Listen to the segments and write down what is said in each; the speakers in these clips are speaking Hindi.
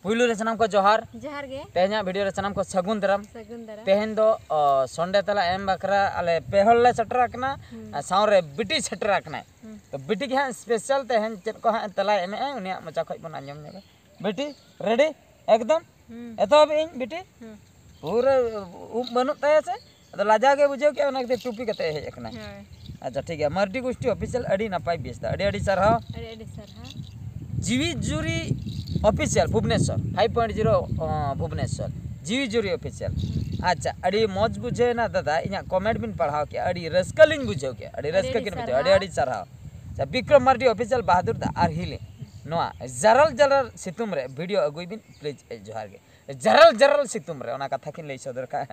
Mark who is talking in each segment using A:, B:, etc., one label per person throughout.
A: पुइलू रे सनाम को जोहार
B: जोहार गे
A: तेहना वीडियो रे सनाम को सगुन दाराम
B: सगुंदरा
A: तेहन दो संडे तला एम बकरा अले पेहल ले सटरा कना सावरे बिटी सटरा कना तो बिटी के हां स्पेशल तेहन चेत को हां तला एम ए उनिया मचा खoj बन आंजम ने बिटी रेडी एकदम एतो इन बिटी पूरा बनु तय से तो लाजा के बुझे के ओना के टोपी कते हे एकना अच्छा ठीक है मर्डी गोष्ठी ऑफिशियल अडी नपाय बेस दा अडी सरहा
B: अडी सरहा
A: जीवी जुरी ऑफिशियल भुवनेश्वर 5.0 भुवनेश्वर जीवी जुरी ऑफिशियल अच्छा अड़ी मौज बुझे ना दादा इना कमेंट बिन पढ़ाओ के अड़ी रस्कलिन बुझो के अड़ी रस्क किन बुझो अड़ी सरहाव अच्छा विक्रम मार्डी ऑफिशियल बहादुर दा आर हिले नोआ जरल जरल सितुम रे वीडियो अगुई बिन प्लीज जोहार के जरल जरल सितुम रे ओना कथा किन लई सदर का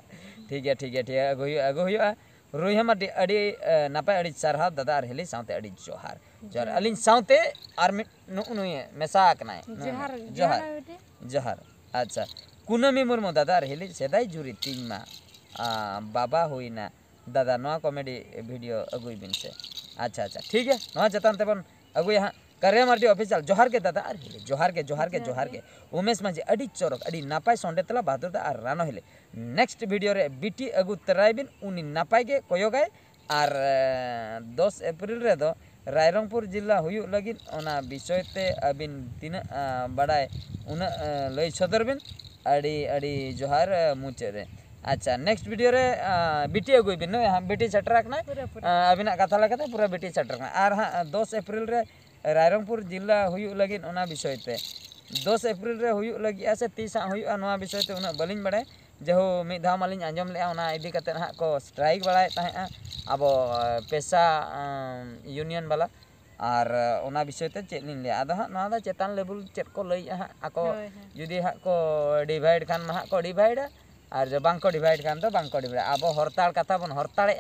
A: ठीक है अगु हुआ रोहिया मार्डी अड़ी नापाय अड़ी सरहाव दादा आर हिले साउते अड़ी जोहार जोहार अलिन साउते आर नुनुए मेसा कनाय
B: जोहार
A: जोहार जोहार अच्छा कुनमी मुर्मू दादा हेली सेदाई जुरी तीन मा बाबा हुईना दादा नवा कॉमेडी वीडियो अगुई बिन से अच्छा अच्छा ठीक है नवा जतान तेबन अगुई हां करे मार्डी ऑफिशियल जोहार के दादा आर हेली जोहार के उमेश माजी अडी चोरक अडी नापाय संडे तला बहादुर दा आर रानो हेले नेक्स्ट वीडियो रे बीटी अगु तराई बिन उनी नापाय के कोयोगाय आर 10 अप्रैल रे दो रायरंगपुर जिला हुयु लगिन ओना विषय ते अबिन तीन बड़ाय उन लई सदर बिन अड़ी अड़ी जोहार मुचे रे अच्छा नेक्स्ट वीडियो रे बीटी अगुई बिन हां बीटी सटराक ना अबिना कथा लगाते पूरा बीटी सटराक ना आर हां 10 अप्रैल रे रायरंगपुर जिला हुयु लगिन ओना विषय ते 10 अप्रैल रे हुयु लगी से 30 हुयु नवा विषय ते उना बलिन बड़े जहो मिद धाव मालिन आंजम ले ओना इदी कते हां को स्ट्राइक बड़ाय ताहे अब पेशा यूनियन वाला और ओना विषय ते चेत लिन ले आदा हां नवा दा चेतान लेवल चेत को लई हां आको जुदी हां को डिवाइड खान मा हां को डिवाइड और जो बांग को डिवाइड खान तो बांग को डिवाइड अब हड़ताल कथा बन हड़ताले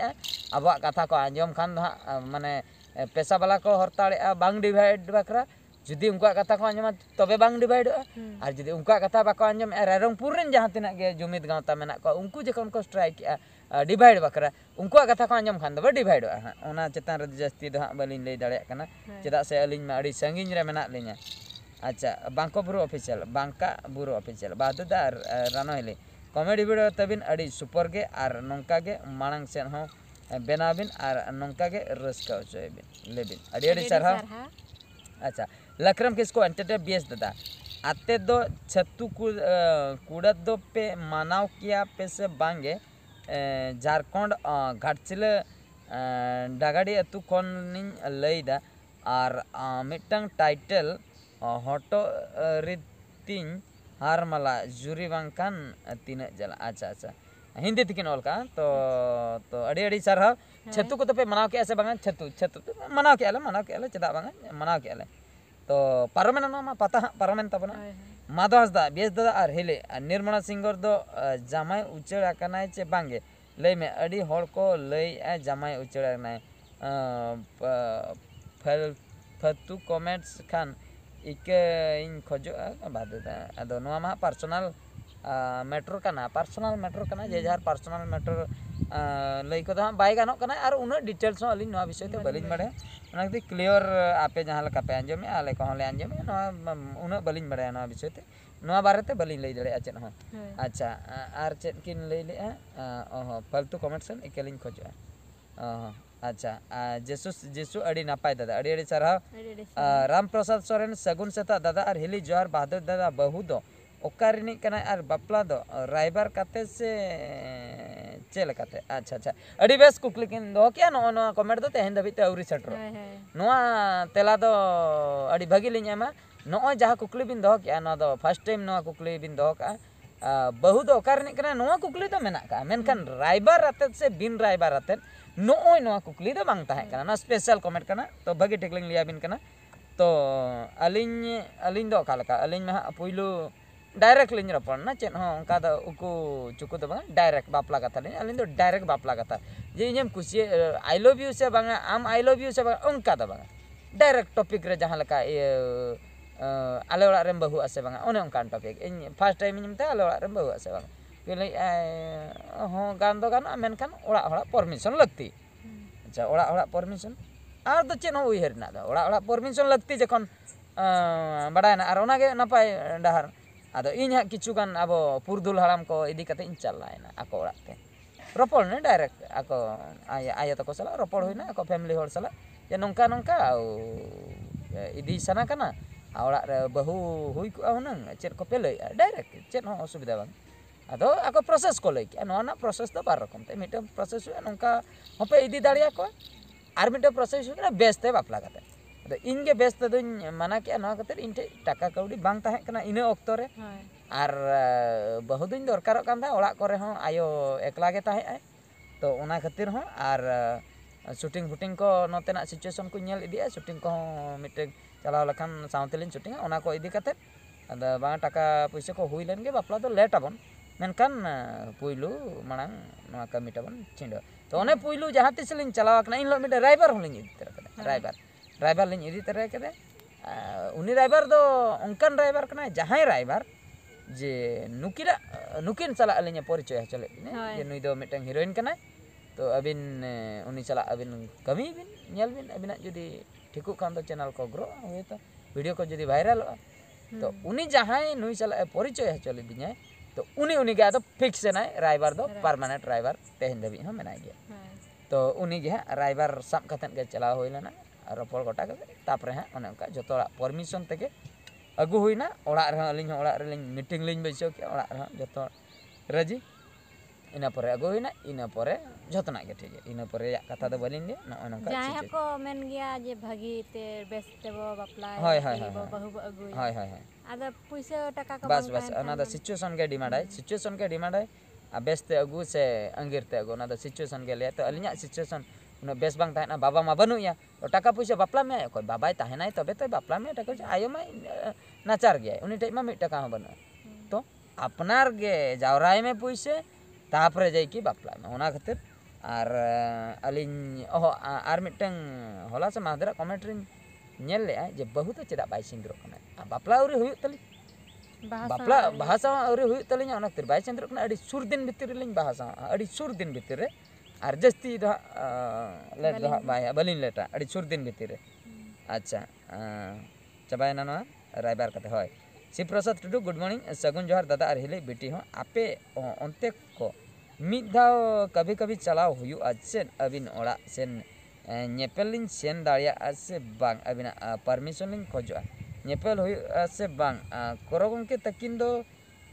A: अब कथा को आंजम खान हां माने पेशा वाला को हड़ताले बांग डिवाइड बकरा जुदी उनका कथा को आंजम तबे बांग डिवाइड और जुदी उनका कथा बाको आंजम रायरंगपुर रेन जहां तिना गे जुमिद गांवता मेना को उनको जखन को स्ट्राइक डिवाइड बकरा उनको कथा को आंजम खान दो डिवाइड हां ओना चेतान रे जस्ती दो हां बलिन लई दाड़े कना चेदा से अलिन मा अड़ी संगिन रे मेना लिnya अच्छा बांको बुरु ऑफिशियल बहादुर दा रानो हेले कॉमेडी वीडियो तबिन अड़ी सुपर गे और नोंका गे मांग सेन हो बेनाबिन और नोंका गे रस्का होचोयबिन लेबिन अड़ी अड़ी सरहा अच्छा लक्रम किसको एंटरटेन बीएस दादा आते दो छत्तू कुड़त दो पे मानाव किया पे से बांगे झारखंड घाटसिल डागाड़ी अतु खन लईदा और मिटंग टाइटल हॉटो रितिंग हारमाला जुरी बांकान तीन जला अच्छा अच्छा हिंदी तिकिन ऑल का तो अड़ी अड़ी सरहा छत्तू को तो पे मनाव के ऐसे बांगा छत्तू तो मनाव के आले चदा बांगा मनाव के आले तो पारमेन ना पता पारमेन तबना माधव हंसदा बेस दादा और हेले निर्मला सिंगर दो जामाय उचड़ आकनाय चे बांगे लई में अड़ी हड़ को लई जामाय उचड़ आकनाय फतु कमेंट्स खान इके इन खोजो बाददा अदो नोआ मा पर्सनल मैटर कना जे जार पर्सनल मैटर लई को दा बाय गानो कना और उन डिटेल्स अलिन नोआ विषय ते बलिन बड़े ओना के क्लियर आपे जहां लका पे अंजमे आले को ले अंजमे नोआ उन बलिन बड़े नोआ विषय ते नोआ बारे ते बलिन लई दड़े अचन हो अच्छा आर चेत किन लई ले फालतू कमेंट्स इकेलिन खोजो अच्छा जेसु अड़ी नापाय दादा अड़ी अड़ी सरहा राम प्रसाद सोरेन सगुन सेता दादा और हिली जोहार बहादुर दादा बहु दो ओकारिनी कना और बापला दो राइबर काते से चेल काते अच्छा अच्छा अड़ी बेस कुकली किन दो क्या नो नो कमेंट दो तेहन दबित औरी सटरो नोआ तेला दो अड़ी भागी लिnya मा नो जहां कुकली बिन दो क्या नो दो फर्स्ट टाइम नो कुकली बिन दो का बहु दो ओकारिनी कना नो कुकली तो मेना का मेनखान राइबर आते से बिन राइबर आते नोय नोआ कुकली दो बांग ताहे कना ना स्पेशल कमेंट कना तो भागी टेकलिंग लिया बिन कना तो अलिन दो कालका अलिन मा पुइलू डायरेक्ट लिन रपन ना चेन हो उनका दो उकु चुकु दो बांग डायरेक्ट बापला कथा लिन अलिन दो डायरेक्ट बापला कथा जे इनम कुसी आई लव यू से बांगा आम आई लव यू से बांगा उनका दो बांगा डायरेक्ट टॉपिक रे जहां लका आले ओड़ा रेम बहु आसे बांगा ओने उनका topic in first time in मते आले ओड़ा रेम बहु आसे बांगा केले हो गान दो गान मेनखान ओड़ा ओड़ा परमिशन लगती अच्छा ओड़ा ओड़ा परमिशन आर दो चेन हो उयहर ना दो ओड़ा ओड़ा परमिशन लगती जखन बडाय ना आर ओना गे नपाय डाहर आदो इन हाँ किछु गान अब पुरदुल हराम को इदी कते इन चलायना आको ओड़ा ते रोपड़ ने डायरेक्ट आको आया तको सला रोपड़ होइना आको फैमिली होड़ सला जे नोंका नोंका इदी सना कना ओड़ा रे बहु हुई को हुनंग चेत को पे लई डायरेक्ट चेत हो असुविधा बांग आदो आको प्रोसेस को लई के नोना प्रोसेस तो बार रकम ते मिटे प्रोसेस नोंका होपे इदी दाड़िया को आर मिटे प्रोसेस हुना बेस्ट ते बापला कते तो इनके बेस्ट तो माना के नोआ कते इन ठे टाका कौड़ी बांग ताहे कना इने ऑक्तो रे आर बहु दिन दरकार कान था ओड़ा करे हो आयो एकला गे ताहे आय तो ओना खातिर हो आर शूटिंग फुटिंग को नोतेना सिचुएशन को नेल इदिया शूटिंग को मिटे चलाव लखान साउंतेलिन शूटिंग ओना को इदी कते अद बा टाका पैसा को हुई लेन गे बापला तो लेट आबन मेनकान पुइलु मांग नोआ कमी ताबन चिंडो तो ओने पुइलु जहां तिस लिन चलाव कना इन लो मिटे ड्राइवर होलिन इदी तरह कते ड्राइवर लिन इदी तरह कते उनी ड्राइवर दो उनकान ड्राइवर कना जहां ड्राइवर जे नुकिन चला अलिnya परिचय चले जे नुई दो मिटang हीरोइन कना तो अबिन उनी चला अबिन कमी बिन नेल बिन अबिना जदी ठिकु खान तो चैनल को ग्रो होय तो वीडियो को जदी वायरल तो उनी जहां नुई चला परिचय चले दिnya तो उनी के तो फिक्स ना ड्राइवर दो परमानेंट ड्राइवर तेहन दबी हम मेना गया तो उनी गे ड्राइवर सब कतन के चला होइलना रोपड़ गोटा के तापरे हां ओने का जतोड़ा परमिशन तके अगु हुईना ओड़ा रे अलिኝ ओड़ा रे मीटिंग लिኝ बैसो के ओड़ा रे जतो राजी इना परे अगु हुईना इना परे जतना के ठीक है इना परे कथा दो बलिन दे न ओनका
B: जाय को मेन गया जे भागी ते बेस्ट बो बपला
A: हाय
B: बहु अगु
A: हाय
B: आदा पैसा टाका का
A: बस अना सिचुएशन के डिमांड है आ बेस्ट अगु से अंगीर ते अगु ना सिचुएशन के लिए तो अलिኛ सिचुएशन उन बेस बांग ताहेना बाबा मा बनुया तो टाका पैसा बापला में कोई बाबाई ताहेनाय तबे तो बापला में टाका आयो मा नाचार गया उनी टाइम मा मिट टाका हो बनु तो अपनार गे जावराय में पैसे तापरे जाय की बापला में ओना खातिर आर अलिñ आर मिटंग होला से मादरा कमेंटरी नेल ले जे बहुत चेदा बाय सिंद्रो कना बापला उरी हुय तली बापला भाषा उरी हुय तली ओना खातिर बाय सिंद्रो कना अडी सुर दिन भीतर लिñ भाषा अडी सुर दिन भीतर रे आर जस्ती दो लेट दो बाय बलिन लेटा अडी सुर दिन भीतर अच्छा चबाय ना रायबार कते होय शिव प्रसाद टुडू गुड मॉर्निंग सगुन जोहार दादा आर हिले बेटी हो आपे ओंते को मिद धाव कभी कभी चलाव हुयु आछेन अबिन ओड़ा सेन नेपेल लिन सेन दाड़िया आसे बांग अबिना परमिशन लिन खोजो नेपेल हुयु आसे बांग कोरगम के तकिन दो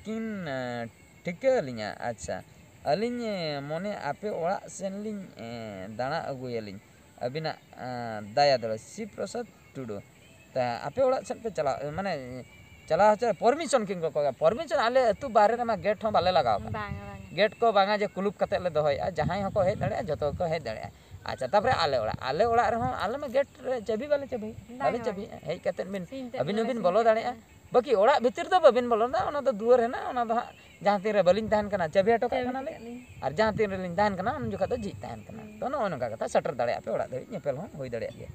A: किन ठिके लिnya अच्छा अलिñ मने आपे ओड़ा सेन लिñ दाना अगुयलिñ अबिना दाया दो शिव प्रसाद टुडू ता आपे ओड़ा सेन पे चला माने चला परमिशन किन को परमिशन आले अतु बाहरे रे मा गेट हो बाले लगाव गेट को बांगा जे कुलुप कते ले दोहया जहां हको हे दड़े जतो को हे दड़े अच्छा तापरे आले ओड़ा रे हो आले में गेट रे चाबी बाले चाबी हे कते बिन अबिन बोलो दड़े बाकी ओड़ा भीतर तो बबिन बोलो ना ओना तो दुआर है ना ओना तो जहां तीन रे बलिन तहन कना चाबी हटो कना ले और जहां तीन रे लिन तहन कना उन जखा तो जी तहन कना तो न ओनका कथा सटर दड़े पे ओड़ा दे नेपेल हो होई दड़े गया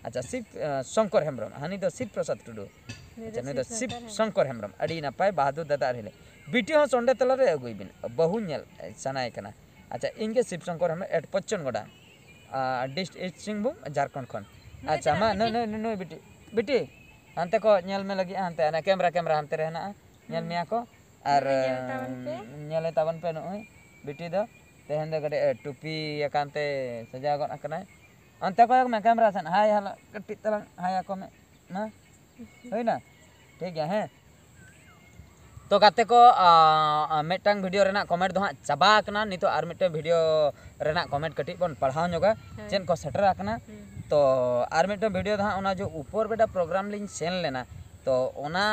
A: अच्छा शिव शंकर हेम्ब्रम हानि तो शिव प्रसाद टुडू अच्छा नहीं तो शिव शंकर हेम्ब्रम अड़ी नापाय बहादुर दादा हेले बीटी हो संडे तला रे अगुई बिन बहु नेल सनाय कना अच्छा इनके शिव शंकर हेम्ब्रम एट पच्चन गोडा डिस्ट ईस्ट सिंहभूम झारखंड खन अच्छा मा न बेटी हानते को नेल में लगी हानते ना कैमरा हानते रहना नेल मिया को और नेल तावन पे नोय बेटी दो तेहन दो गडे टोपी यकांते सजा गन कना अंते को मैं कैमरा सन हाय हला कट्टी तलंग हाय को में ना होय ना ठीक है हैं तो गाते को मेटंग वीडियो रेना कमेंट दो हां चाबा कना नितो आर मिटे वीडियो रेना कमेंट कटी बन पढ़ाव जोगा चेन को सेटर आकना तो आर मिटे वीडियो दो हां ओना जो ऊपर बेटा प्रोग्राम लिंग सेन लेना तो ओना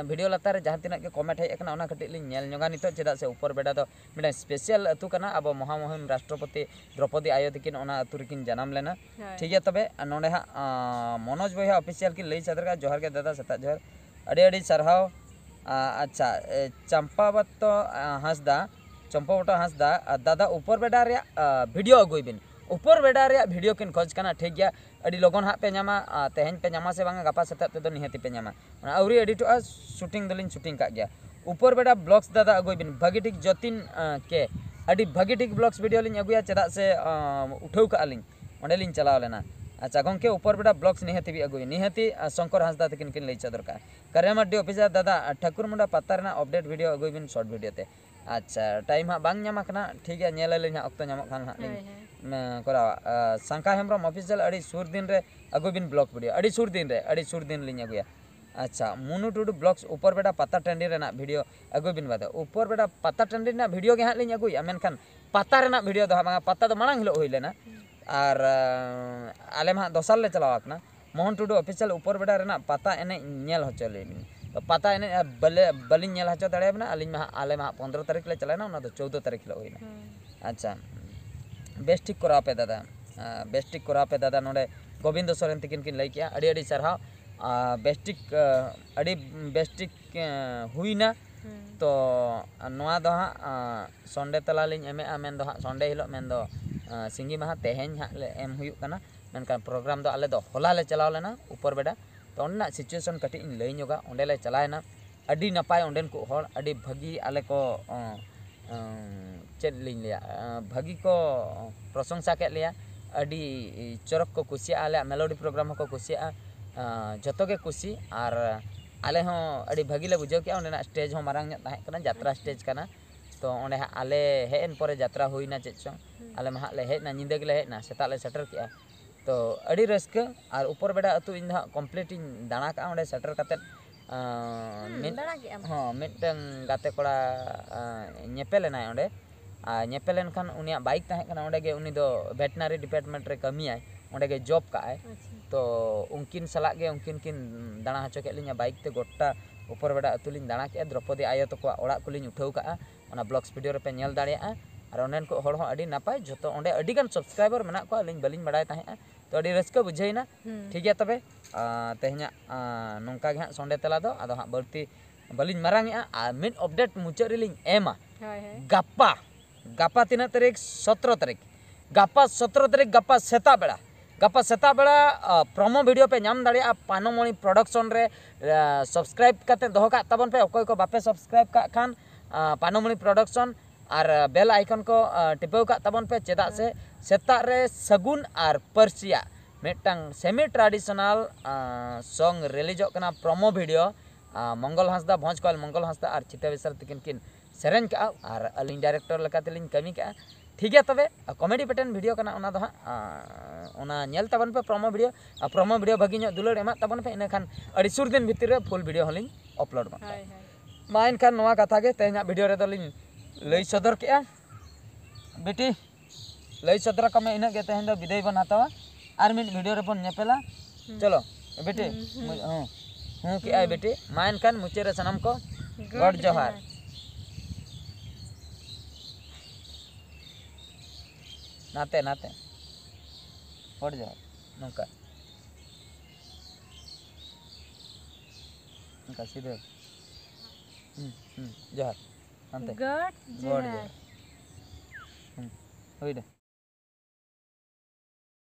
A: वीडियो लतार जहां तिना के कमेंट है एकना ओना कटी लिंग नेल जोगा नितो चेदा से ऊपर बेटा तो मिटे स्पेशल अतु कना अब महामहिम राष्ट्रपति द्रौपदी आयो तकिन ओना अतु रिकिन जन्म लेना ठीक है तबे नोडे हा मनोज भैया ऑफिशियल की लई सदर का जोहार के दादा सता जोहार अड़ी सरहाव अच्छा चंपावत हांसदा दादा ऊपर बेडा रे वीडियो अगुई बिन ऊपर बेडा रे वीडियो किन खोज कना ठीक गया अड़ी लोगन हा पे न्यामा तेहन पे न्यामा से बांगा गपा सेता पे दो निहति पे न्यामा अवरी एडिट शूटिंग दलिन शूटिंग का गया ऊपर बेडा ब्लॉग्स दादा अगुई बिन भागी ठीक जतिन के अड़ी भागी ठीक ब्लॉग्स वीडियो लिन अगुया चेदा से उठाव का लिन ओंडे लिन चलाव लेना अच्छा गंके ऊपर बेटा ब्लॉग्स निहती भी अगुई निहती शंकर हांसदा तकिन किन लई चदर का करे मार्डी ऑफिसर दादा ठाकुर मुंडा पत्ता रेना अपडेट वीडियो अगुई बिन शॉर्ट वीडियो ते अच्छा टाइम हा बांग ᱧᱟᱢ ᱟᱠᱟᱱᱟ ठीक है ñᱮᱞ ᱟᱹᱞᱤᱧ ᱦᱟᱸᱜ ᱚᱠᱛᱚ ᱧᱟᱢᱚᱜ ᱠᱷᱟᱱ ᱦᱟᱸᱜ ᱞᱤᱧ ᱠᱚᱨᱟᱣᱟ ᱥᱟᱝᱠᱟ ᱦᱮᱢᱵᱨᱚᱢ ᱚᱯᱷᱤᱥᱤᱭᱟᱞ ᱟᱹᱰᱤ ᱥᱩᱨ ᱫᱤᱱ ᱨᱮ ᱟᱹᱜᱩᱭ ᱵᱤᱱ ᱵᱞᱚᱜ ᱵᱷᱤᱰᱤᱭᱳ ᱟᱹᱰᱤ ᱥᱩᱨ ᱫᱤन ᱞᱤᱧ ᱟᱹᱜᱩᱭᱟ अच्छा मुनु टुडू ब्लॉग्स ऊपर बेटा पत्ता टंडी रेना वीडियो अगुई बिन बादा ऊपर बेटा पत्ता टंडी रेना वीडियो के हां लिኝ अगुया मेनखान पत्ता रेना वीडियो दो हां पत्ता दो मांग हिलो हुई लेना और आले मा दोसार ले चलावा कना मोहन टुडू ऑफिशियल ऊपर बेटा रेना पत्ता एने ñel होचो ले तो पत्ता एने बलिñ ñel होचो दाड़े बना अलिñ मा आले मा 15 तारीख ले चलाना ना तो 14 तारीख ले हुईना अच्छा बेस ठीक करा पे दादा बेस ठीक करा पे दादा नोडे गोविंद सोरेन तकिन किन लई किया अड़ी अड़ी सरहाव बेस्टिक अड़ी बेस्टिक हुईना तो नोआ दो हाँ संडे तला लिኝ एमे मेन दो हाँ संडे हिलो मेन दो सिंगी महा तेहेñ हाँ ले एम हुयुक कना मेनखान प्रोग्राम दो आले दो होला ले चलाव लेना ऊपर बेटा तो ओंडना सिचुएशन कटी इन लई ñoga ओंडे ले चलायना अड़ी नपाय ओंडेन को हर अड़ी भागी आले को चेद लिኝ लिया भागी को प्रशंसा के लिया अड़ी चरक को कुसिया आले मेलोडी प्रोग्राम को कुसिया जतो के खुशी और आले हों अड़ी भागी ले बुझाव किया ओंडेना स्टेज हों मारांग ᱧᱚᱜ ताहें कना यात्रा स्टेज कना तो ओंडे आले हेन परे यात्रा हुईना चेद चों आले मा ले हेजना निंदा गेले हेजना सेता ले सेटर किया तो अड़ी रस्क और ऊपर बेटा अतु इन कंप्लीट इन दाणा का ओंडे सेटर काते हाँ मिटन गाते कोड़ा ñepeleनाय ओंडे ñepelen खान उनिया बाइक ताहें कना ओंडे गे उनी दो वेटनरी डिपार्टमेंट रे कमियाय ओंडे गे जॉब काय तो उनकिन सलाह गे उनकिन किन दाणा हचो के लिᱧ बाइक ते गोटा ऊपर बेटा अतु लिᱧ दाणा के द्रौपदी आयो तको ओड़ा को लिᱧ उठाव का ओना ब्लॉग्स वीडियो रे पे ñel दाड़िया और ओनेन को हड़ हो अड़ी नापाय जतो ओंडे अड़ी गान सब्सक्राइबर मेना को लिᱧ बलिᱧ बडाय ताहें तो अड़ी रस्का बुझाइना ठीक है तबे तेहना नोंका गे हां संडे तला दो आदो हां बर्ती बलिᱧ मारांगेआ आ मिड अपडेट मुचाद रे लिᱧ एमा गापा गापा तीना तारीख 17 तारीख गापा 17 तारीख गापा सेता बेड़ा प्रोमो वीडियो पे नाम दाड़िया पानोमणि प्रोडक्शन रे सब्सक्राइब करते दोहो का तबन पे अकोय को बापे सब्सक्राइब का खान पानोमणि प्रोडक्शन और बेल आइकन को टिपाव का तबन पे चेदा से सेता रे सगुन और Persia मिटंग semi traditional song religio कना प्रोमो वीडियो मंगल हांसदा भोज कॉल मंगल हांसदा और चिता विसर तकिन किन सेरेन का और अलिंग डायरेक्टर लकाते लिंग कमी का ठीक है तबे कॉमेडी पैटर्न वीडियो कना ओना दो हां ओना ñel तबन पे प्रोमो वीडियो भागी ᱧᱚᱜ दुलड़ एमा तबन पे इना खान अड़ी सुर दिन भीतर रे फुल वीडियो हलिंग अपलोड मा इनखान नोआ कथा के तेना वीडियो रे दलिंग लई सदर केआ बेटी लई सदर का मैं इना के तेहन दो विदाई बन हतावा आर मिन वीडियो रे बन नेपेला चलो बेटी हूं के आय बेटी मा इनखान मुचे रे सनम को गॉड जोहार नाते नाते पड़ जाओ नौका नौका सीधे जोहार नाते
B: गॉड जोहार
A: होई दे